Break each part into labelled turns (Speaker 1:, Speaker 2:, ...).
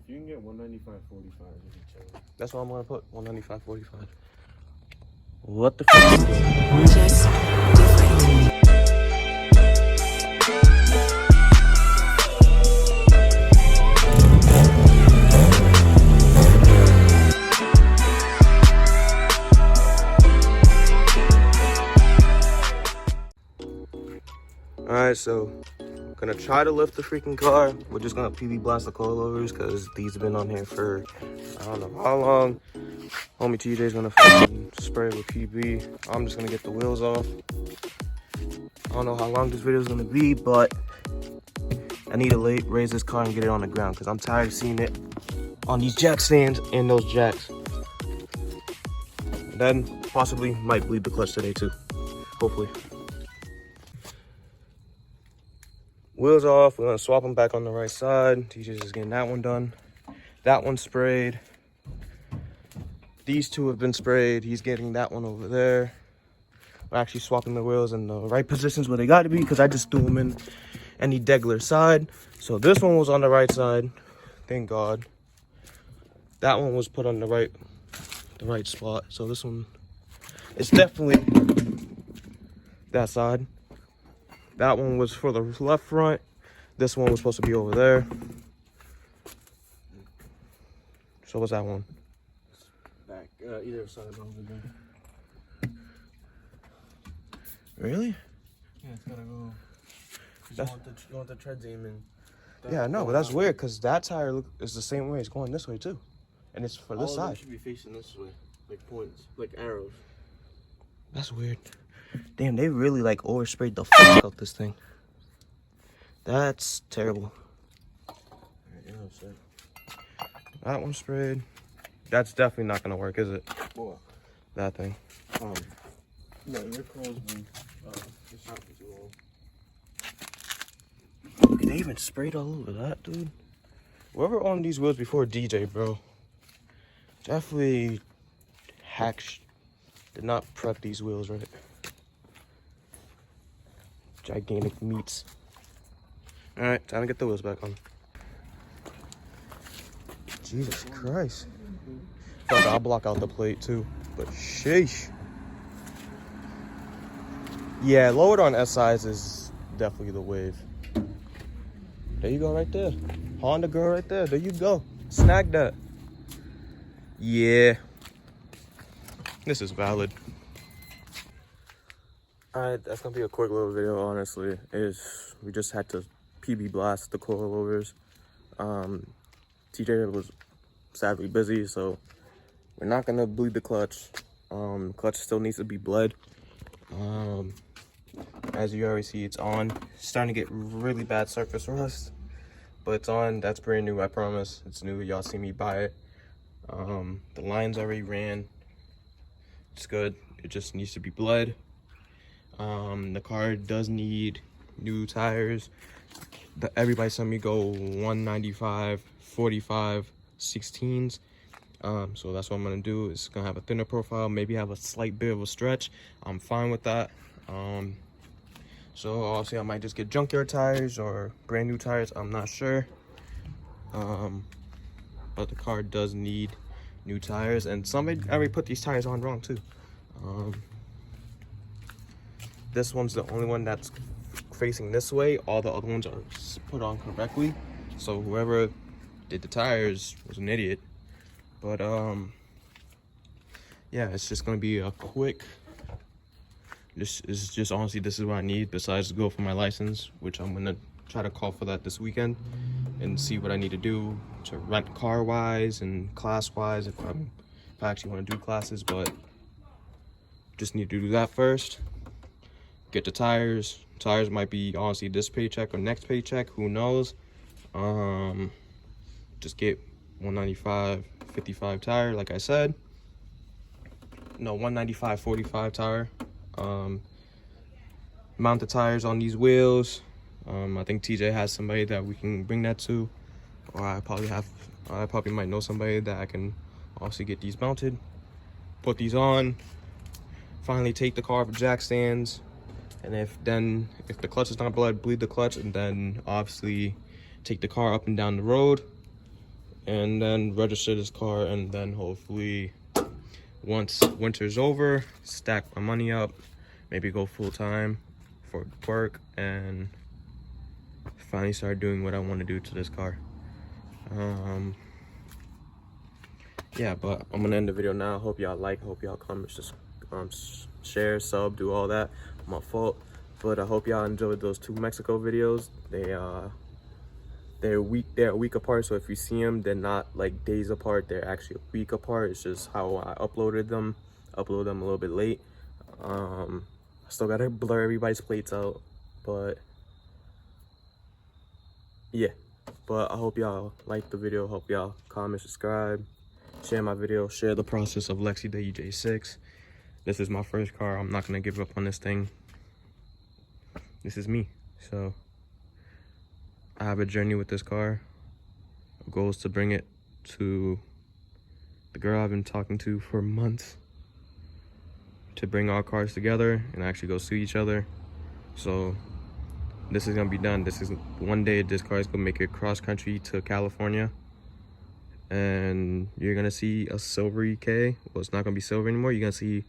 Speaker 1: If you can get 195.45, it'd be chill.
Speaker 2: That's what I'm gonna put. 195.45. What the fuck?
Speaker 3: Just different.
Speaker 2: Alright, so gonna try to lift the freaking car. We're just gonna PB blast the coilovers because these have been on here for I don't know how long. Homie TJ's gonna fucking spray with PB. I'm just gonna get the wheels off. I don't know how long this video is gonna be, but I need to raise this car and get it on the ground because I'm tired of seeing it on these jack stands and those jacks. And then possibly might bleed the clutch today too, hopefully. Wheels off, we're gonna swap them back on the right side. TJ's just getting that one done. That one sprayed. These two have been sprayed. He's getting that one over there. We're actually swapping the wheels in the right positions where they got to be because I just threw them in any Degler side. So this one was on the right side, thank God. That one was put on the right spot. So this one, it's definitely that side. That one was for the left front. This one was supposed to be over there. So what's that one?
Speaker 1: Back, either side over there.
Speaker 2: Really?
Speaker 1: Yeah, it's gotta go. You want the treads aiming.
Speaker 2: Yeah, I know, but that's weird because that tire is the same way. It's going this way too. And it's for this
Speaker 1: All of them
Speaker 2: side.
Speaker 1: should be facing this way. Like points. Like arrows.
Speaker 2: That's weird. Damn, they really like oversprayed the fuck out this thing. That's terrible.
Speaker 1: Yeah, so.
Speaker 2: That one sprayed. That's definitely not gonna work, is it?
Speaker 1: What?
Speaker 2: That thing.
Speaker 1: No, your clothes been it's not too long.
Speaker 2: Look, they even sprayed all over that, dude. Whoever owned these wheels before DJ, bro, definitely did not prep these wheels right. Gigantic meats. All right, time to get the wheels back on. Jesus Christ. Fuck, I'll block out the plate too, but sheesh. Yeah, lowered on SIs is definitely the wave. There you go right there. Honda girl right there. There you go. Snag that. Yeah. This is valid. Alright, that's gonna be a quick little video, honestly. We just had to PB blast the coilovers. TJ was sadly busy, so we're not gonna bleed the clutch. Clutch still needs to be bled. As you already see, it's on. It's starting to get really bad surface rust, but it's on. That's brand new, I promise. It's new. Y'all see me buy it. The lines already ran. It's good. It just needs to be bled. The car does need new tires. Everybody sent me go 195, 45, 16s. So that's what I'm gonna do. It's gonna have a thinner profile, maybe have a slight bit of a stretch. I'm fine with that. So obviously I might just get junkyard tires or brand new tires, I'm not sure. But the car does need new tires, and somebody already put these tires on wrong too. This one's the only one that's facing this way. All the other ones are put on correctly. So whoever did the tires was an idiot. But yeah, it's just gonna be a quick. This is just honestly, this is what I need besides to go for my license, which I'm gonna try to call for that this weekend and see what I need to do to rent car wise and class wise if I actually want to do classes. But just need to do that first. Get the tires. Tires might be honestly this paycheck or next paycheck, who knows. Just get 195 55 tire, like I said. No, 195 45 tire. Mount the tires on these wheels. I think TJ has somebody that we can bring that to, or I probably might know somebody that I can also get these mounted, put these on, finally take the car off jack stands, and if the clutch is not blood, bleed the clutch, and then obviously take the car up and down the road and then register this car, and then hopefully once winter's over, stack my money up, maybe go full-time for work, and finally start doing what I want to do to this car. Yeah, but I'm gonna end the video now. Hope y'all like, hope y'all comment, just share, sub, do all that. My fault, but I hope y'all enjoyed those 2 Mexico videos. They're a week apart, so if you see them, they're not like days apart, they're actually a week apart. It's just how I upload them a little bit late. I still gotta blur everybody's plates out, but yeah. But I hope y'all like the video, hope y'all comment, subscribe, share my video, share the process of Lexi the EJ6. This is my first car. I'm not gonna give up on this thing. This is me. So I have a journey with this car. The goal is to bring it to the girl I've been talking to for months, to bring our cars together and actually go see each other. So this is gonna be done. This is one day this car is gonna make it cross country to California, and you're gonna see a silver EK. Well, it's not gonna be silver anymore. You're gonna see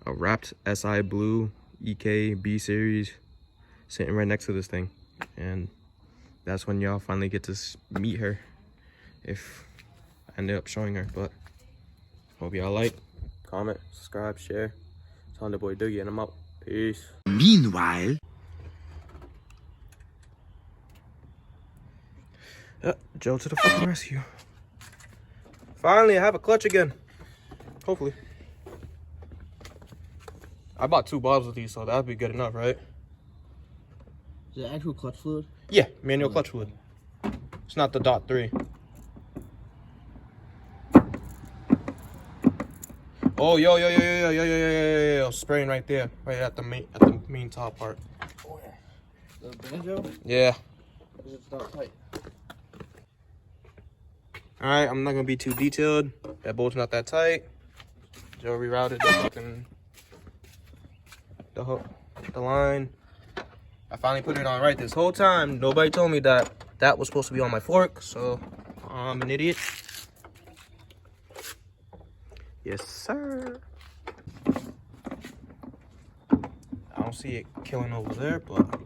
Speaker 2: a wrapped SI blue EK B series sitting right next to this thing, and that's when y'all finally get to meet her, if I end up showing her. But hope y'all like, comment, subscribe, share. It's on the boy Doogie, and I'm out. Peace.
Speaker 4: Meanwhile,
Speaker 2: Joe to the fucking rescue. Finally, I have a clutch again. Hopefully. I bought 2 bottles of these, so that'd be good enough, right?
Speaker 1: Is it actual clutch fluid?
Speaker 2: Yeah, manual clutch fluid. It's not the .3. Oh, yo, spraying right there, right at the main top part.
Speaker 1: Oh yeah. The banjo?
Speaker 2: Yeah.
Speaker 1: Is it not tight?
Speaker 2: All right, I'm not gonna be too detailed. That bolt's not that tight. Joe rerouted the fucking the line. I finally put it on right this whole time. Nobody told me that that was supposed to be on my fork, so I'm an idiot. Yes, sir. I don't see it killing over there, but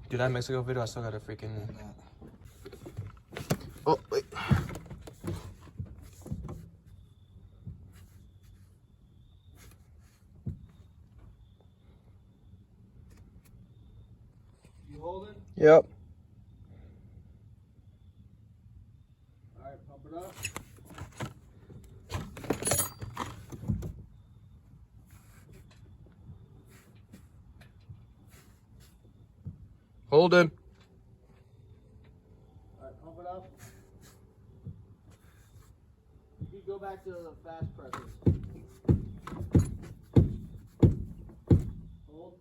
Speaker 2: dude, that Mexico video, I still got a freaking. Oh wait.
Speaker 1: You holding?
Speaker 2: Yep.
Speaker 1: Alright, pump it up.
Speaker 2: Holding.
Speaker 1: Alright, pump it up. You can go back to the fast presses. Hold.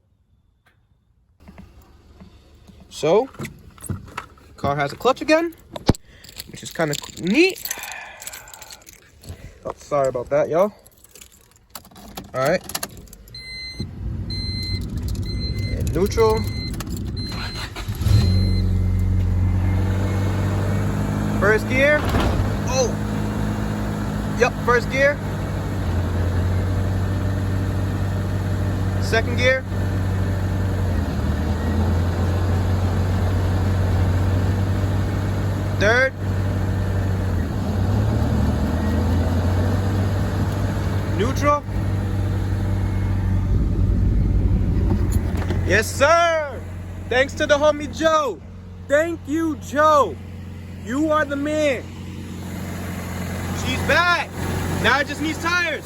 Speaker 2: So, car has a clutch again, which is kind of neat. Oh, sorry about that, y'all. All right. And neutral. First gear. Oh. Yep, first gear. Second gear. Third. Neutral. Yes, sir. Thanks to the homie Joe. Thank you, Joe. You are the man. She's back. Now it just needs tires.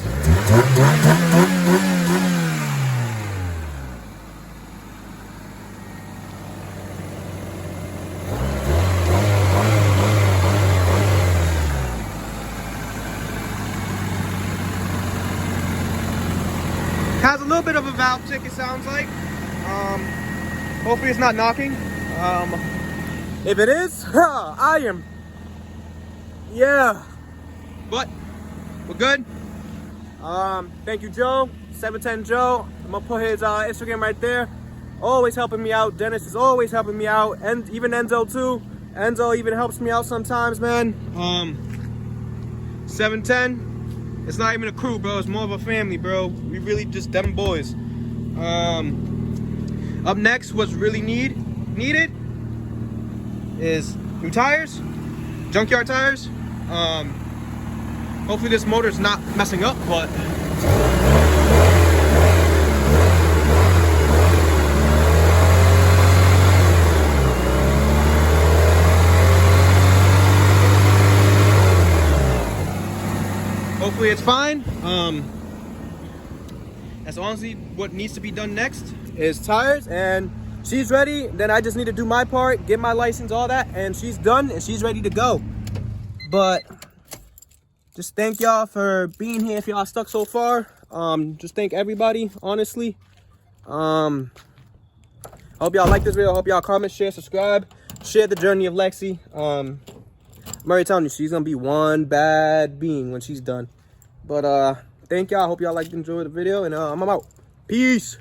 Speaker 2: Has a little bit of a valve tick, it sounds like. Hopefully it's not knocking. If it is, I am. Yeah. But we're good. Thank you, Joe. 710 Joe. I'm gonna put his Instagram right there. Always helping me out. Dennis is always helping me out, and even Enzo too. Enzo even helps me out sometimes, man. 710. It's not even a crew, bro. It's more of a family, bro. We really just them boys. Up next, what's really needed is new tires, junkyard tires. Hopefully this motor's not messing up, but hopefully it's fine. That's honestly what needs to be done next is tires, and she's ready. Then I just need to do my part, get my license, all that, and she's done and she's ready to go. But just thank y'all for being here. If y'all stuck so far, just thank everybody, honestly. I hope y'all like this video. I hope y'all comment, share, subscribe, share the journey of Lexi. I'm already telling you, she's gonna be one bad being when she's done. But thank y'all. I hope y'all enjoyed the video, and I'm out. Peace.